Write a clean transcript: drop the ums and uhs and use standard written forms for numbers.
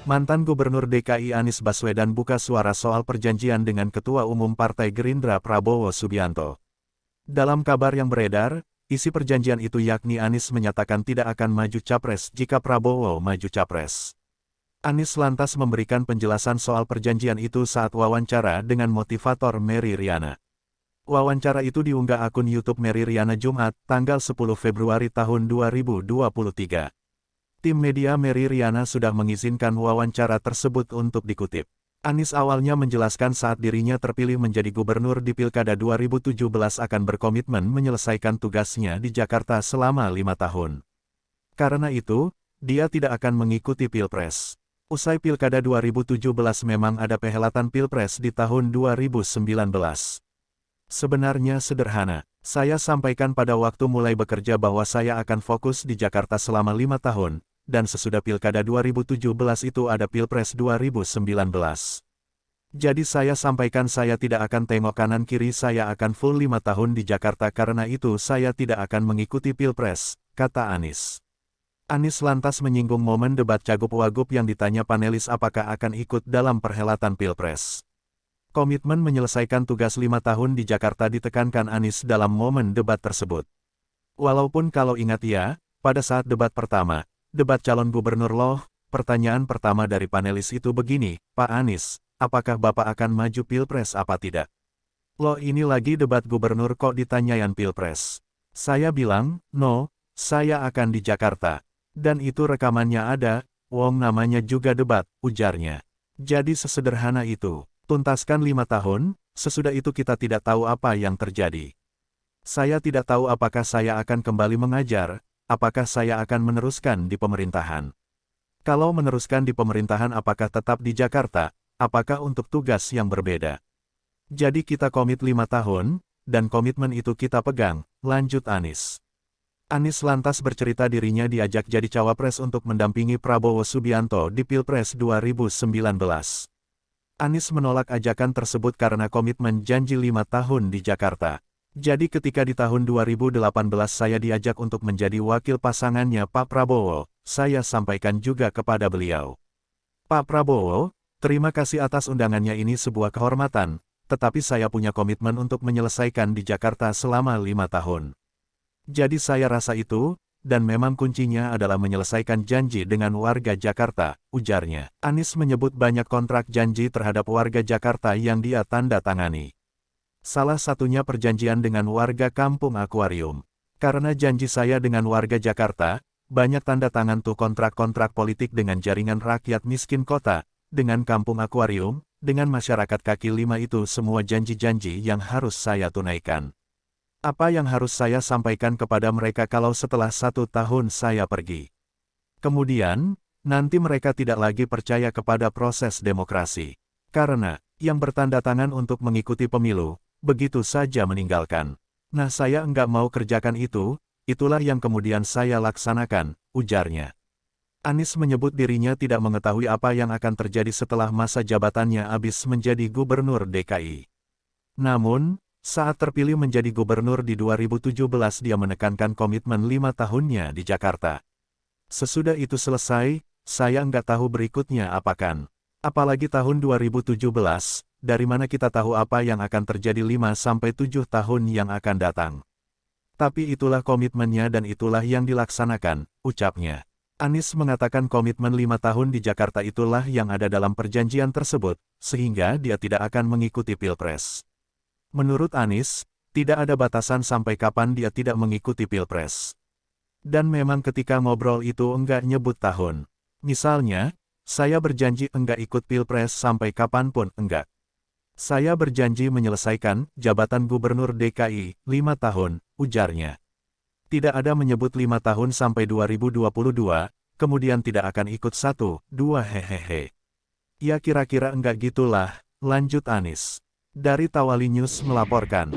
Mantan Gubernur DKI Anies Baswedan buka suara soal perjanjian dengan Ketua Umum Partai Gerindra Prabowo Subianto. Dalam kabar yang beredar, isi perjanjian itu yakni Anies menyatakan tidak akan maju capres jika Prabowo maju capres. Anies lantas memberikan penjelasan soal perjanjian itu saat wawancara dengan motivator Mary Riana. Wawancara itu diunggah akun YouTube Mary Riana Jumat, tanggal 10 Februari tahun 2023. Tim media Mary Riana sudah mengizinkan wawancara tersebut untuk dikutip. Anies awalnya menjelaskan saat dirinya terpilih menjadi gubernur di Pilkada 2017 akan berkomitmen menyelesaikan tugasnya di Jakarta selama 5 tahun. Karena itu, dia tidak akan mengikuti Pilpres. Usai Pilkada 2017 memang ada perhelatan Pilpres di tahun 2019. Sebenarnya sederhana, saya sampaikan pada waktu mulai bekerja bahwa saya akan fokus di Jakarta selama 5 tahun, dan sesudah Pilkada 2017 itu ada Pilpres 2019. Jadi saya sampaikan saya tidak akan tengok kanan kiri, saya akan full 5 tahun di Jakarta, karena itu saya tidak akan mengikuti Pilpres, kata Anies. Anies lantas menyinggung momen debat Cagup-Wagub yang ditanya panelis apakah akan ikut dalam perhelatan Pilpres. Komitmen menyelesaikan tugas 5 tahun di Jakarta ditekankan Anies dalam momen debat tersebut. Walaupun kalau ingat ya, pada saat debat pertama, debat calon gubernur loh, pertanyaan pertama dari panelis itu begini, Pak Anies, apakah Bapak akan maju Pilpres apa tidak? Loh ini lagi debat gubernur kok ditanyain Pilpres. Saya bilang, no, saya akan di Jakarta. Dan itu rekamannya ada, wong namanya juga debat, ujarnya. Jadi sesederhana itu. Tuntaskan 5 tahun, sesudah itu kita tidak tahu apa yang terjadi. Saya tidak tahu apakah saya akan kembali mengajar, apakah saya akan meneruskan di pemerintahan. Kalau meneruskan di pemerintahan apakah tetap di Jakarta, apakah untuk tugas yang berbeda. Jadi kita komit 5 tahun, dan komitmen itu kita pegang, lanjut Anies. Anies lantas bercerita dirinya diajak jadi cawapres untuk mendampingi Prabowo Subianto di Pilpres 2019. Anies menolak ajakan tersebut karena komitmen janji 5 tahun di Jakarta. Jadi ketika di tahun 2018 saya diajak untuk menjadi wakil pasangannya Pak Prabowo, saya sampaikan juga kepada beliau. Pak Prabowo, terima kasih atas undangannya, ini sebuah kehormatan, tetapi saya punya komitmen untuk menyelesaikan di Jakarta selama 5 tahun. Jadi saya rasa itu, dan memang kuncinya adalah menyelesaikan janji dengan warga Jakarta, ujarnya. Anies menyebut banyak kontrak janji terhadap warga Jakarta yang dia tanda tangani. Salah satunya perjanjian dengan warga Kampung Akuarium. Karena janji saya dengan warga Jakarta, banyak tanda tangan tuh kontrak-kontrak politik dengan jaringan rakyat miskin kota, dengan Kampung Akuarium, dengan masyarakat kaki lima, itu semua janji-janji yang harus saya tunaikan. Apa yang harus saya sampaikan kepada mereka kalau setelah 1 tahun saya pergi? Kemudian, nanti mereka tidak lagi percaya kepada proses demokrasi. Karena, yang bertanda tangan untuk mengikuti pemilu, begitu saja meninggalkan. Nah saya enggak mau kerjakan itu, itulah yang kemudian saya laksanakan, ujarnya. Anies menyebut dirinya tidak mengetahui apa yang akan terjadi setelah masa jabatannya habis menjadi gubernur DKI. Namun, saat terpilih menjadi gubernur di 2017 dia menekankan komitmen 5 tahunnya di Jakarta. Sesudah itu selesai, saya nggak tahu berikutnya apakan. Apalagi tahun 2017, dari mana kita tahu apa yang akan terjadi 5-7 tahun yang akan datang. Tapi itulah komitmennya dan itulah yang dilaksanakan, ucapnya. Anies mengatakan komitmen 5 tahun di Jakarta itulah yang ada dalam perjanjian tersebut, sehingga dia tidak akan mengikuti Pilpres. Menurut Anies, tidak ada batasan sampai kapan dia tidak mengikuti Pilpres. Dan memang ketika ngobrol itu enggak nyebut tahun. Misalnya, saya berjanji enggak ikut Pilpres sampai kapanpun enggak. Saya berjanji menyelesaikan jabatan gubernur DKI 5 tahun, ujarnya. Tidak ada menyebut 5 tahun sampai 2022, kemudian tidak akan ikut 1, 2 hehehe. Ya kira-kira enggak gitulah, lanjut Anies. Dari Tawali News melaporkan.